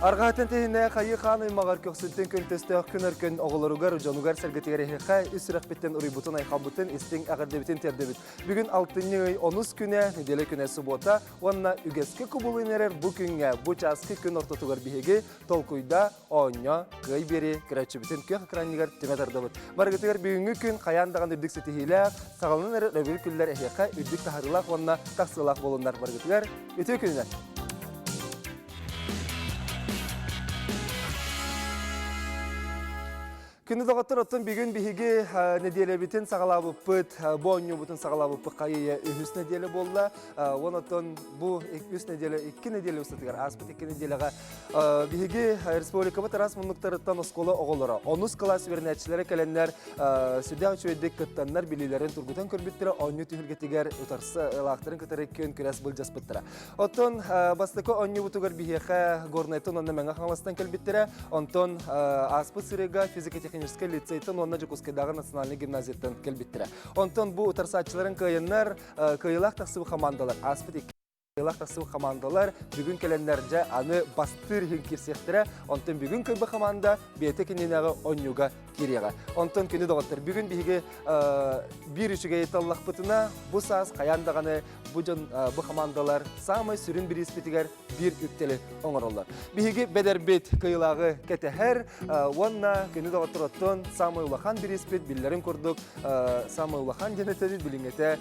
Аргатен тегине хайы ханы магар көксүттен көнтөстө күнөркөн оголоругар жонугар сергетигер хай үсрәхбеттен урибутун айхабутын истин агардебитин тердебит. Бүгүн 6-ны ай 10 күнө неделе күнө суббота, онна үгеске кубулынерер бу күнгө бу часкы күн ортотугар биһиги толкуйда оньо кый бери крачыбытын көх экраннигер теметердебит. Баргытыгар бүгүнгү күн каяндаган үрдүк сетихиле сагалынер ребил күллер хай үрдүк тахарылак онна таксылак болундар баргытыгар өтө күнүнө. Күнді доғаттыр оттың бүгін бігі неделе бітін сағалабы пыт, боню бұтын сағалабы пыт қайыя үхіс неделе болды. Он оттың бұл үс неделе, 2 неделе ұстатығар, аспыт 2 неделеға бігі республика бұт арас мұндықтарыттан ұсколы оғылыры. Оныз класс вернәтшілері кәленлер сүрден үшөйдік күттанлар білілерін тұрғытан көрбеттірі, оню түйілгетігер ұтарсы лақтырын күтірі көн күрәс бұл жаспыттыра. Оттың бастықы оню бұтығар бігі горнайтын онна мәңі қаңластан көлбеттірі, онтың аспыт сырыға физика технический лицейтен, онна Жукускайдағы национальный гимназияттан келбеттірі. Онтон бұл ұтарсатчыларын кайыннар, кайылақ тақсыбы командалар, аспыт кайылақ тақсыбы командалар бүгін келенлерде аны бастыр хинкерсектірі, онтон бүгін көйбі команда бейті кененағы онюға кереға. Онтон күні доғаттыр. Бүгін бігі бір үшіге еталлақ бұтына бұл саз қаяндағаны бұл командалар самай сүрін бір еспетігер бір үттелі оңыролар. Бігі бәдер бет кайылағы кәтәхәр, онна күні доғаттыр оттон самай улахан бір еспет білдерін көрдік, самай улахан женетеді біліңеті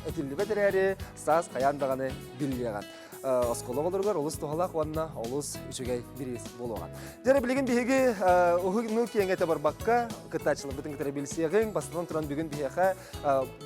әтілі бәдер әрі саз қаяндағаны білдеған. Осколы олырғар, олыс тұғалақ онна олыс үшігей бірес болуған. Жәрі білеген бігі ұғыны кеңеті бар баққа, күттачылы бұтын күтірі білсеғің, бастынан тұран бүгін бігі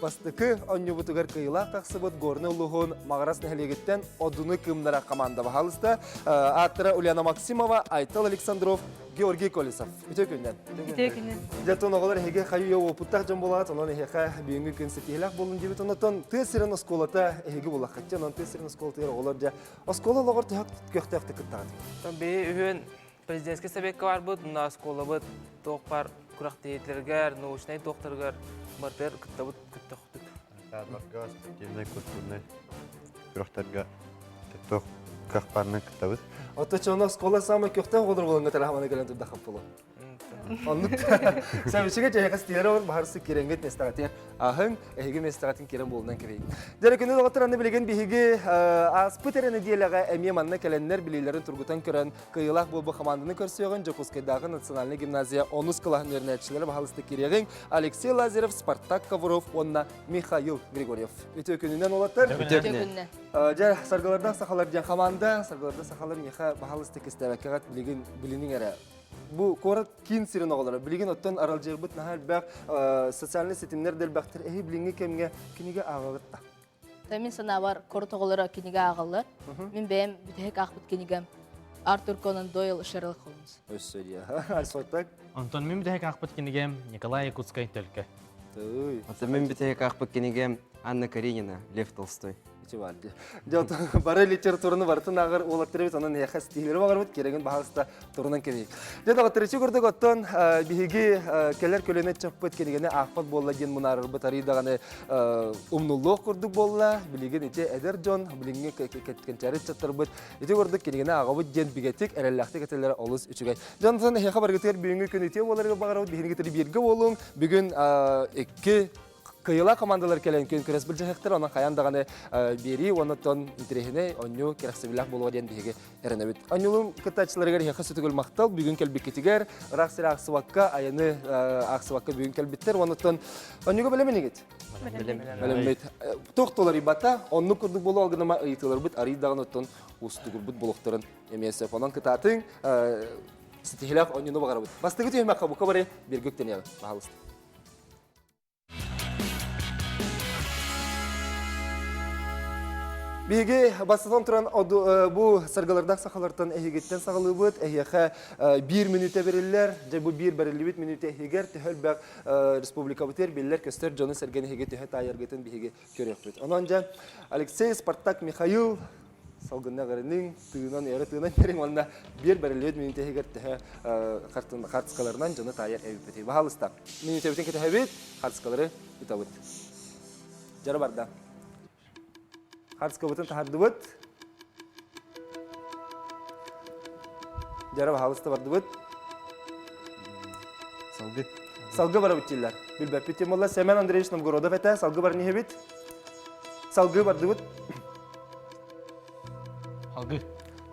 бастықы онны бұтығар кайылақ тақсы бұт горны ұлығын мағарас нәхелегеттен одыны кымнара команда бағалысты. Аттыры Ульяна Максимова, Айтал Александров, Георгий Колесов. Үте күннен. Үте күннен. Жатын оғылар әге қайы опыттақ жан болады, онан әге бүйінгі күн сетелек болын жебет. Онатон тесірін осколата әге болақ қайтен, онан тесірін осколата оғылар жа. Оскола лоғыр көқтәқті күттағады. Бей үйін президентский советке бар бұд, мұна оскола бұд, тоқпар күрақтеетлергер, научный докторгар, бартер күтті бұд күтті құттық. Садбарға, спортивный, культурный күрақтарға тоқ көқпарны күтті бұд. Отто чоно оскола самай көқтәқ оғылар болыңға тәрәхаманы көлен тұрда қап болу. Онлық сәбішіге жәйіғыз тері олар бағарысы керенгет местағатер ағын әйгі местағатын керен болуынан кірейін. Дәрі күні доғыттыранды білеген бейгі аспыт әріні диеліға әме манны кәленлер білейлерін тұрғытан көрін қиылақ болбы қамандыны көрсеуін Жокускайдағы национальный гимназия 10 клағын өрнәтшілері бағалысты керегін Алексей Лазарев, Спартак Ковров, онна Михаил Григорьев. Өте күнінен олаттыр? Өте күнінен. Жә сарғалардан сақалар ден қаманда, сарғалардан сақалар Миха бағалысты кестәбәккеғат білінің әрі. Бұл қорат кейін сирен оғылары. Білген оттан арал жербіт нахал бәқ социальный сетімдер дәл бәқтір әйі біліңгі кемге кенеге ағығытта. Мен сана бар қорыт оғылары кенеге ағылыр. Мен бәйім бүтәк ақпыт кенегем Артур Конан Дойл шарылық қолымыз. Өз сөйдей. Альсойтак. Антон мен бүтәк ақпыт кенегем Николай Якутскай төлкі. Мен бүтәк ақпыт кенегем Анна Каренина, Лев Толстой. Бары литератураны бартын ағыр олаттыры бет, онын яқа стилері бағыр бет, кереген бағалыста тұрынан кемейік. Деді ағыттырычы көрдік оттан бігі келер көліне чаппыт кенегені ақпат болла ген мұнарыр бұт аридағаны ұмнулық көрдік болла, білеген ете әдер жон, білінге кәткенчәрі чаттыр бұт, ете көрдік кенегені ағабыт ген бігетік, әрелләқті кәтелері олыс үшігай. Жонсан яқа баргетер бүгінгі күн ете оларға бағыр бұт, бігін кетері бергі болуң, бүгін кыйыла командалар келен күн көрәс бұл жақтыр, оның қаяндағаны бері, онытын интерехіне, оню керақсыбілақ болуға ден бейге әрінәбет. Онюлым күттачыларығар еқі сүтігіл мақтал, бүгін кәлбек кетігер, рақсыр ақсываққа, айыны ақсываққа бүгін кәлбеттер, онытын онюға білемен егет? Білемет. Тоқтолар ибата, онны күрдік болу алғынама ұйытылар бұд, аридағын оттын ұстығыр бұд болуқтырын емесі. Онан күттатын сетихилақ онюны бағар бұд. Бастығы түйімаққа бұқа бары бергөктен яғы, бағалысты. Биге бастан тұран бұл саргалардан сақалардан әйгеттен сағылы бұд, әйеқі 1 минуте берілер, жай бұл 1 берілі минуте әйгер, түхіл бәқ республика бұтер, белілер көстер жоны сәрген әйге түхі тайыргетін бейге көрек бұд. Онан жа Алексей, Спартак, Михаил, салғынна ғарының түйінен әрі түйінен ерің олына 1 берілі минуте әйгер түхі қартысқаларынан жоны тайыр әйіп бұд. Бағалыста, минуте бүтін кеті әбет, қартысқалары бұта бұд. Жары барда. Харцка бұтын тахарды бұд. Жара бахалыста барды бут. Салгы. Салгы бара биттилер. Билбеп битем болла. Семен Андреевич Новгородов эте. Салгы бар не бит? Салгы барды бут. Алгы.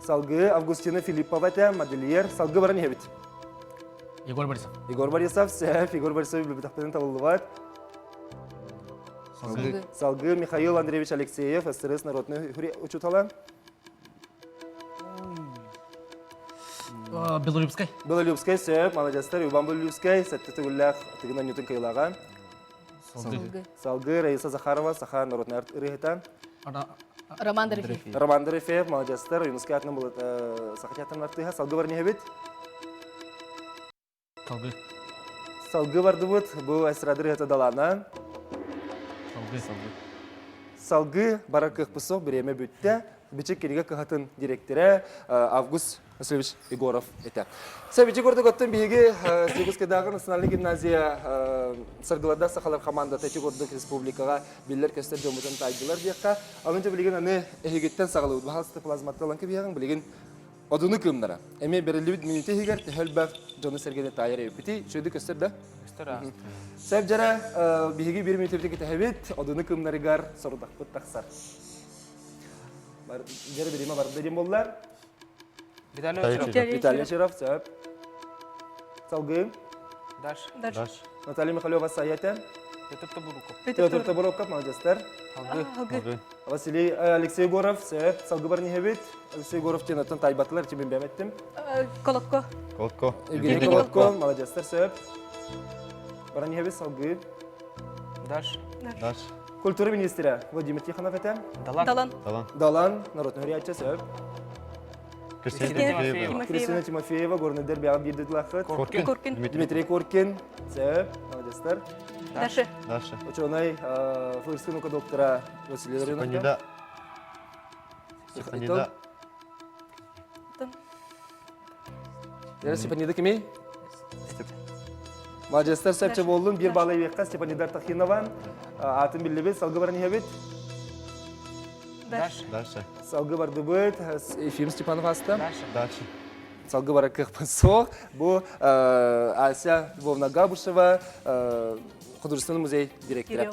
Салгы Августина Филиппова эте. Модельер. Салгы бар не бит? Егор Борисов. Егор Борисов. Сеф. Егор Борисов билбеп тахпен табылды бар. Салгы. Салгы Михаил Андреевич Алексеев. СРС народный учутала. Белолюбскай. Белолюбскай. Сеф. Молодецтер. Юбан Белолюбскай. Сәтті түгілләқ. Тігінен Ньютон кайлаған. Салгы. Салгы Раиса Захарова. Саха народный рыхета. Роман Дорофеев. Роман Дорофеев, молодецтер, Юнуске атынан бұл сақатятын артыға. Салгы бар не бит? Салгы. Салгы барды бұд, бұл әсірадыр еті далана. Салгы. Салгы бара кықпысық біреме бүтті. Бичек кереге кығатын директоры Август Васильевич Егоров еті. Сәбічі көрді көттің бейге Сегізкедағы национальный гимназия саргыларда сақалар команда тәте көрдік республикаға белдер көстер жомытын тайдылар дейіққа. Алынша білеген аны әйгеттен сағалы ұд. Бағалысты плазматты аланқы бейген білеген одыны кымнара. Әме берілі біт минуте егер тәхіл бәқ жоны сәргені тайыр өпіті. Шөйді көстер да? Сәб жара бейге бір минуте бітеке тәхібет одыны кымнарығар сорудақ бұт тақсар. Жары береме барды дем болдылар. Виталий Широв, сәп. Салгы. Даш. Наталья Михайлова Саята. Петр Петр Табуровков, молодецтер. Алгы. Василий Алексей Егоров, сәп. Салгы бар не бит. Алексей Егоров тенаттан тайбатылар, чебен бәметтім. Колотко. Колко. Евгений Колотко, молодецтер, сәп. Бар не бит, Салгы. Даш. Даш. Культура министрі Владимир Тихонов әтем. Далан. Далан. Талан. Далан, народный вариатчы, сәп. Кристина Тимофеева. Кристина Тимофеева, горныдер бәғын бирді дылақыт. Коркин. Дмитрий Коркин, сәп. Молодецтер. Даша. Даша. Ученый философия доктора Василий Ларионов. Степанида. Степанида кеме? Молодецтер сәпчі болдың, бір балы векқа Степанидар Тахинова. Атын білі бет, салғы бар не бет? Даш. Даша. Салғы барды бет, Ефим Степанов асты. Даша. Салғы бары қықпын соқ. Бұл Ася Львовна Габушева, художественный музей директоры.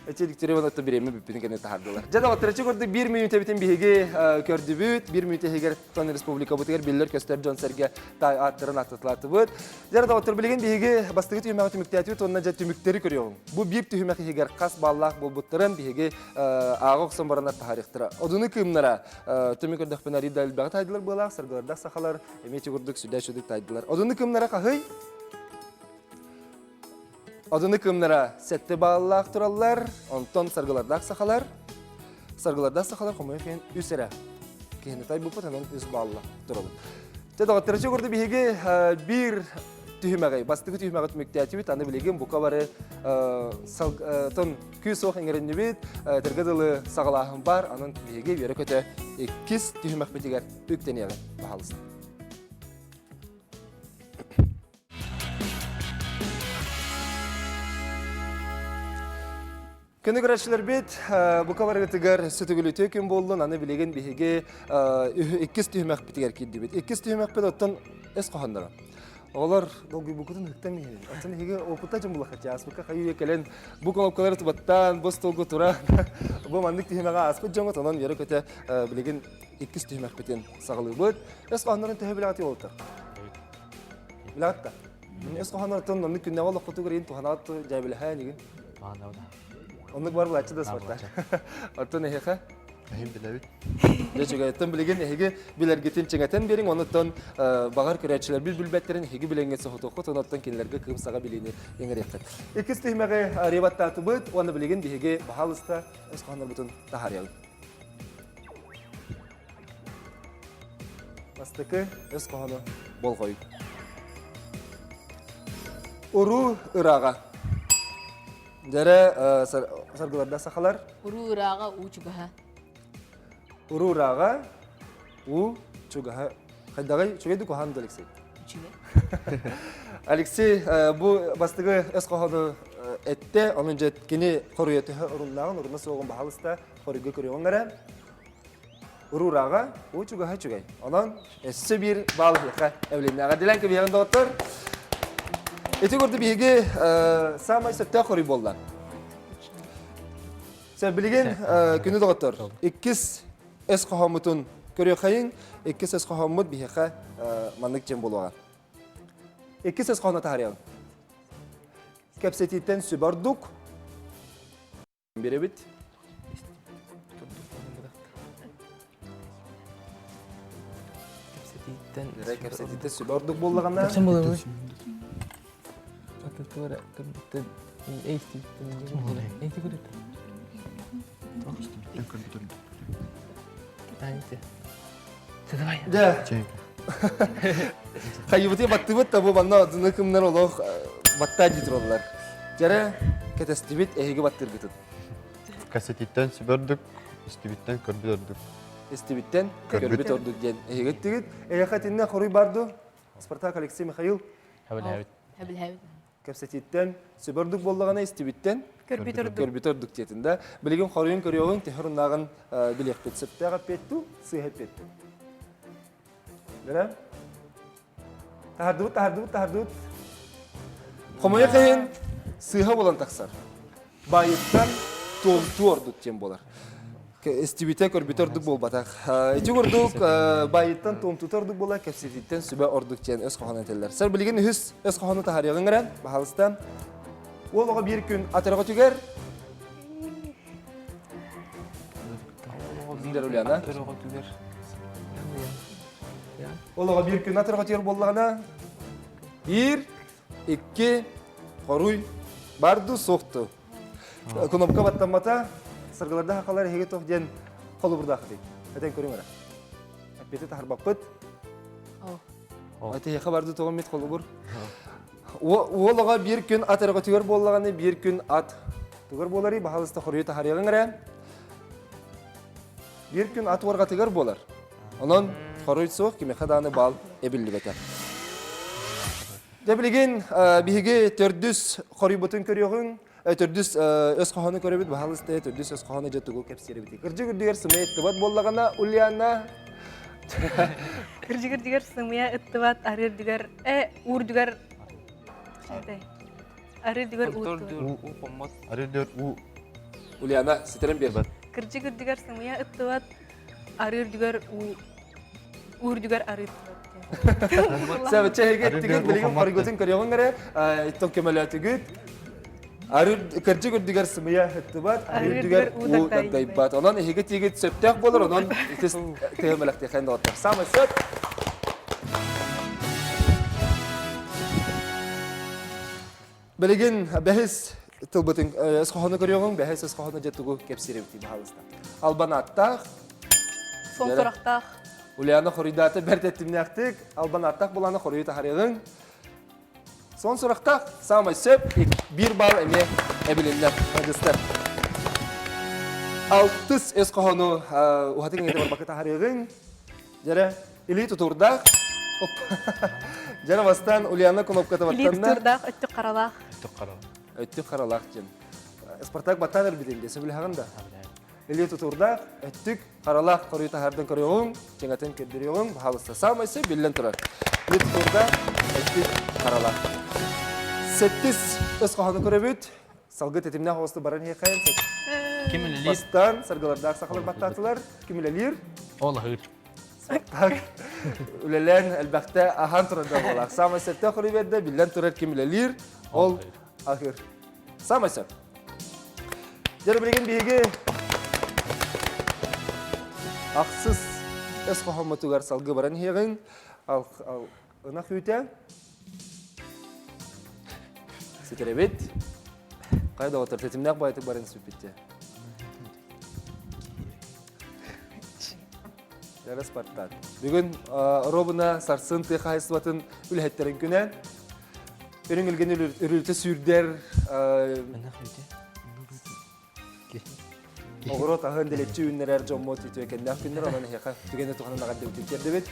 Эти диктореван это береме биппин кене тахардылар. Жада ватырчы көрдү 1 минут битен биге көрдү бүт. 1 минут егер Тон республика бутер биллер көстөр Жон Серге тай аттырын аттытлаты бүт. Жада ватыр билген биге бастыгы түймөгө түмүктәтү тонна жа түмүктөрү көрөм. Бу бир түймөк егер кас баллак болбуттырын биге агык сомбарына тарихтыра. Одуны кымнара түмүкөрдөк пенари дал багы тайдылар булак саргыларда сахалар эмети көрдүк сүдө сүдүк тайдылар. Одуны кымнара кахый Одыны кымнара сәтті балалақ тұралар, онтон сарғылардақ сақалар. Сарғылардақ сақалар қомай кейін үсірі. Кейіні тай бұпыт, анан үс балалақ тұралар. Жады ғаттырычы көрді бейге бір түйімәғай, бастығы түйімәғай түмікті әтібет, аны білеген бұқа бары тон күй соқ әңгерінні бет, тіргеділі сағалағын бар, анын бейге бері көті 2 түйімәқ бетігер үктенеғі бағалысын. Көні көрәтшілер бет, бұқа барғытығар сүтігілі төкін болдың, аны білеген бейге 2 түйімәқ бетігер кедді бет. 2 түйімәқ бет оттан әс қоғандыра. Олар долгой бұқытын үктен мейін. Оттан еге опыта жын бұлақ әті аспыққа қайу екелен бұқын опқалары тұбаттан, бұс толғы тұра. Бұл мандық түйімәға аспыт жоңы, тонан ері көте білеген 2 түйімәқ бетен сағылы бұд. Әс қоғандырын түйі білағаты олды. Білағатта. Әс қоғандырын тонын күнне олық құты көрейін тұғанаты жай біліға неген. Онлық бар бұл әтші да спорта. Артын әйеқа? Әйім біләбіт. Жөчіға әттен білеген әйеге білергетін чеңәтен берің, оныттан бағар көрәтшілер біл-білбәттерін әйеге білеңге соғыт оқыт, оныттан кенілерге қымсаға білені еңір еқіт. Екіз түймәғі реваттаты бұд, оны білеген бейге бағалыста өз қоғандар бұтын тахар яғы. Бастықы өз қоғаны бол қой. Уру ұраға. Жәрі сарғыларда сақалар? Уру ыраға у чугаха. Уру ыраға у чугаха. Қайдағай чугайды қоғанды Алексей? Чуге. Алексей, бұл бастығы өз қоғаны әтті, оның жеткені қорыеті ұрынлағын, ұрына соғын бағалыста қорыға көрі оңғара. Ururağa, o çuga ha çugay. Ondan esse bir bağlı heka evlenmeye dilen ki bir yanında otur. Eti gördü bihigi samay sette kori bollan. Sen bilgin günü doktor. İkiz es kahamutun görüyor kayın. İkiz es kahamut bihika manlık cem boluğa. İkiz es kahamut tarihim. Kapsetitten sübarduk. Biri bit. Direkt kapsetitte sübarduk bolağına. Sen olur mu? Atlatıvara kırmızı eğitim. Eğitim kudu. Aynısı. Sedavay. De. Çek. Kayyıbıtı battı tabu bana adını kimler olur batta jitrolar. Jara ketestibit ehigi battır gittin. Kasetitten sübördük, istibitten körbüdördük. Estibitten Körbüt. körbüt orduk gen ehigi tigit. Ehakatinne xoruy bardu. Spartak Alexey Mikhail Habel Hebil. kapsatitten sübördük bollagana estibitten Көрбүтөрдүк. körbüt orduk jetinde. Bilgin xoruyun körüyogun tehrunagan bilek petsepte gapettu sıhhat pettu. Dera? Tahardut. Komoya kayın sıha bolan taksar. Bayıttan toltu orduk jem bolar. Estibite körbütorduk bol batak. İçi gördük bayıttan tomtutorduk bolar kapsatitten sübe orduk jen öz kohana teller. Ser bilgin hüs öz kohana tahariyagın garen bahalıstan. Oğluğa bir gün atarağa tüger. Zindir ulyana. Oğluğa bir gün atarağa tüger bollağına. Bir, iki, koruy, bardu, soğuktu. Konopka battanmata, sırgılarda hakalar hege toh jen kolu burada akıdı. Eten körün ara. Beti tahar bapıt. Ati heka bardu toğun mit kolu bur. Oğluğa bir gün atarağa tüger bollağına bir gün at. Tüger bolları bahalısında koruyu tahariyagın ara. Bir gün at varga tüger bolar. Onun koruy soğuk kimi kadanı bal ebilli beter. Debilgin bihigi tördüs koributun körüyogun tördüs öz kohаны körübüt bahalısты tördüs öz kohаны jatugu kepsiri biti. Kırcı gürdüger sımay tıbat bollagana ulyana Кыржыгыр дигер сымыя ыттыбат, арыр дигер ур дигер. Арыр дигер ур. Arı diyor u ulyana sitiren bir bat. Кыржыгыр дигер сымыя ыттыбат, арыр дигер ур дигер арыр. Sebab cehege Arı tigit diyor, bilgin ufamak korigutun körüyogun gara itok kemalatu güt. Arır kırcı gürdüger sımaya tıbat arır diger u dagdaybat. Onun hege tigit septek bolur onun itis tehemelak tekende otar. Sama söp. Bilgin behis tılbatın öz kohаны körüyogun behis öz kohаны jatugu kepsiri biti bahalıstan. Albanatta Son Yere. soraqtaq. Ulyana xoridata bertettimni aktik, alban attak bulana xoriyu tahariyagın. Son soraqta samay söp bir bal eme ebilinler magistr. Altıs es kohonu uhatin ngete barbakı tahariyagın. Jere ili tuturda. Jere bastan ulyana konopkata Ili battanna. tuturdaq, öttü qaralaq. Öttü qaralaq jen. Spartak battanır bidinge sebilhagında. Ili tuturda öttük qaralaq xoriyu tahardan körüyogun, jengaten kediriyogun bahalısta samaysa billen turar. Ili tuturda öttük qaralaq. Settis öz kohаны körübüt. Salgı tetimne hostu baran hekayen. Kim bilir? Bastan sargılarda aksaklar battatılar. Kim bilir? Ola hır. Tak. Ülelen elbette ahan turada bolak. Sama sette xoribette billen turar kim bilir? Ol ahir. Sama sep. Jere bilgin bihigi aksız öz kohаны tugar salgı baran hegin. Al ına hüte. Sitirebit. Kayda otur tetimnek baytık barın süpitte. Jere Spartak. Bugün robuna sarsın tıkayısıvatın ülhetlerin güne. Önün ilgin ürültü sürder. Oğru tahın diletçi ünlerer jommot itiyor kendine günler olan heka tügende tuhanın ağır devlet yerdebit.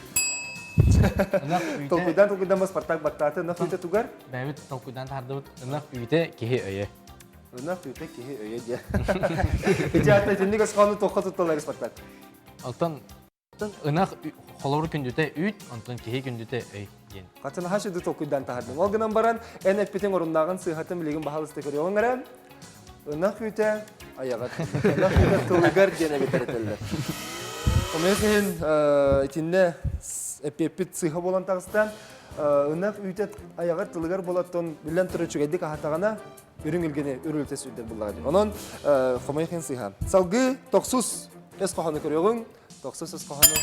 Tolkudan mas Spartak battatı nafite tugar. Bebet tolkudan tardı ınaf üyte kihi öye. Naf yute ki öyle diye. Hiç hatta şimdi kas konu tokha tuttular Spartak. Altan Ынах холор күндүтэ үт, онтон кихи күндүтэ өй ден. Качан хашыды токуйдан тахадың. Ол гынан баран эн эппитен орындаган сыйхатын билеген бахалысты көрөң гәрәм. Ынах үтә аягат. Ынах үтә тулгар дене бетерәтәләр. Комесен итинне эппит сыйха болан тагыстан ынах үтә аягат тулгар болаттан билен төрөчүгәдик ахатагана үрүңелгене үрүлтә сүддер буллагы. Онон комесен сыйха. Салгы токсус эс коханы көрөң. Токсус эс коханы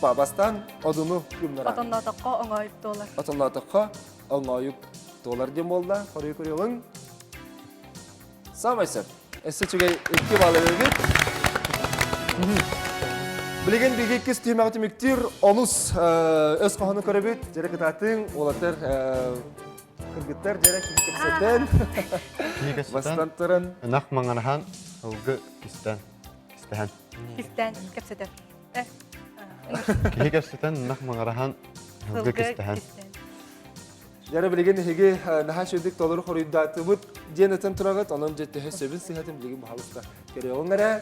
бабастан одуну күмнәра. Отоннотокко оңойып толар. Аталлатыққа оңайып доллар дем болды, қорай көреуің. Самайсып, әсі чүгей 2 балы өргет. Білеген беге кес түймәғі түміктер, онус өз қоғаны көребет, жерек ұтатын, олатыр қыргыттар, жерек кепсеттен, бастан тұрын. Ынах маңарахан ылгы кистен. Кистен кепсетер. Кихи кепсетен ынах маңарахан ылгы кистен. Жары білеген еге наға шөдік толыры қорыйдаты бұд, денетін тұрағыт, оның жетті сөбін сыйхатын білеген бұхалысқа кере оңғара.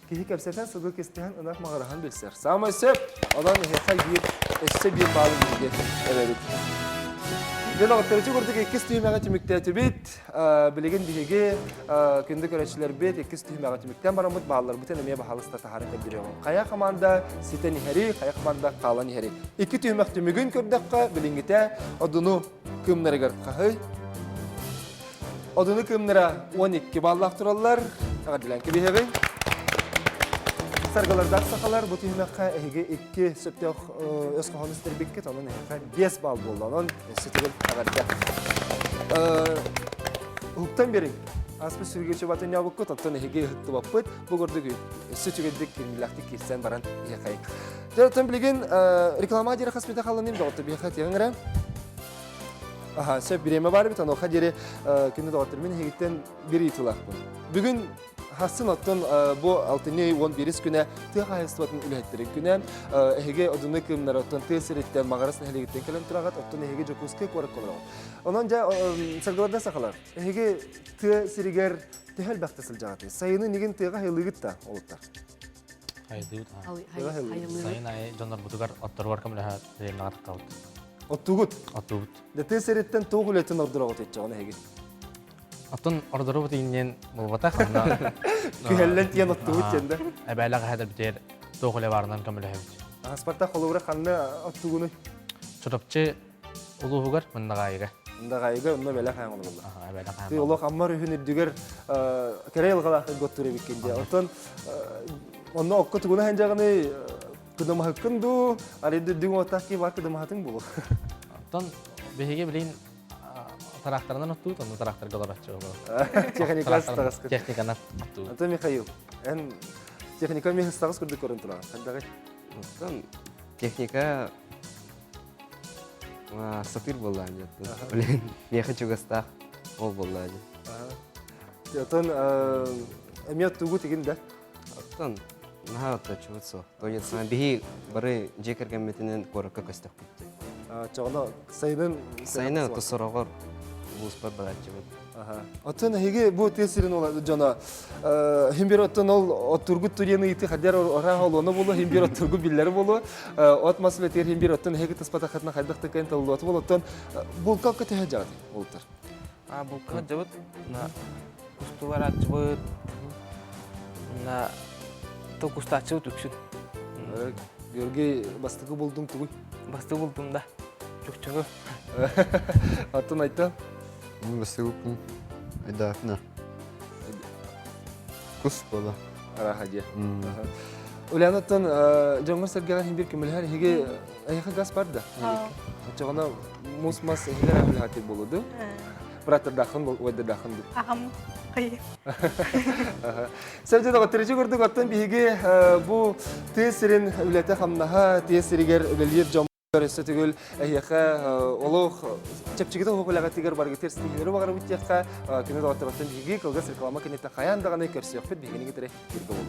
Кихи кепсетен сылғы кестен ынақ мағарахан білсер. Самай сөп, одан еқай бір балы білге әрерік. Мен оғыттарычы көрдік еккіз түймәға түмікті әтібет, білеген бігі күнді көрәшілер бет, еккіз түймәға түміктен барамыд бағалар бұтен әме бағалыста тахары кәбдері оған. Қая қаманда сетен ехері, қая қаманда қалан ехері. Екі түймәқ түмігін көрдіққа білінгіте одыну күмнәрігер қағы. Одыну күмнәра 12 бағалақ тұралар, ағадыленкі бігегі. Саргаларда сақалар бұл түймәққа әйге 2 сөптеуқ өз қоғаны істербекке, оның әйге 5 бал болды, оның сөтігіл ағадыда. Ұқтан берің, аспы сүргелші батын яғып көт, оттан әйге ұқты баппыт, бұл көрдігі сөтігілдік келмелақты кестен баран еқайық. Жараттан білген реклама дері қаспеті қаланын доғытты бейқат еғіңірі. Сөп біреме бар бет, оқа дері күнді доғыттыр мен егеттен бір итылақ бұл. Бүгін Хасын оттон бұл 6-11 күні тұқ айыстыбатын үләттірі күні әйге одыны кімнер оттон тәсіреттен мағарасын әлегеттен кәлін тұрағат, оттон әйге жокузке көрік қолырау. Онан жа саргаларда сақалар. Әйге тәсірігер тәхәл бәқтесіл жағаты. Сайыны неген тұға хайлығыт та олыптар. Хайдыут. Хайылы. Сайын ай жондар бутугар оттар баркам лаха дейін ағатық қалды. Оттуғыт. Оттуут. Тәсіреттен тұғы үләттен ордырауғыт етчі оны әйге. Оттон ордору бутигинен болбата ханна. Күхәллән тиен оттуғыт женді. Әбәләғы хәдір бітер тоғылы барынан көмілі Аспарта қолуыра қанны оттуғыны. Чотопчы улуғығар мұндаға айға. Мұндаға айға ұнна бәлі қайын олы болды. Әбәләғы Ты хәдір. олық аммар үйін үрдігер кәрей ұлғалақы ғоттыры бекенде. Оттан онна оққа тұғына хәнжағыны күдімі хыққынду, арайды дүң отақки бар күдімі хатын болу. Оттон бейге білейін тарақтарынан оттуут, онда тарақтар ғаларатчы оғы. Техникасы тағысқы. Техниканы оттуут. Антон Михаил, ән техника мехіз тағыс күрді көрін тұраған. Қандағай? Техника сатыр болла жеттін. Білен меха чугастақ ол болла жет. Антон, әме оттуғу теген да? Оттан наға отта чугатсо. Тойет саңа бігі бары жекерген метінен көрікі көстік бітті. Чоғына сайынан... Сайына тұсырағыр бұлыспар баратчы бұд. Атын әйге бұл тесірін олады жона. Химбер оттан ол оттургу турияны ити қадер ора олуаны болу, химбер оттургу биллері болу. От масылетер химбер оттан әйге тұспата қатына қайдақты кәйін талуы оты болу. Оттан бұл қалқы тәйі жағады олыптар. Бұл қағат жабыт, күсті барат жабыт, тұл күстатшы бұт үкшін. Görge bastığı buldum tuğuy. Басты болдым да, жүкчігі. Атын айтты. Мен басты көпін айдафына. Күс бола. Арахадия. Улян аттан жоңғыр сәргеға химбир кемелер хеге аяқы газ бар да. Çoğuna mus-mas ehler ahli hati boludu. Bıraktır dağın, oydur dağın. Aham kayı. Sevde de tercih gördük attan bihige bu tesirin ülete hamnaha tesiriger öbelir jom Görsötügül ehyaqa oluq çepçigide hukulaga tiger barga tersinleri bagara bityaqa kene de attan bihige kılgas reklama kene ta qayan dağını körsüyöp bihigini getere birge boldu.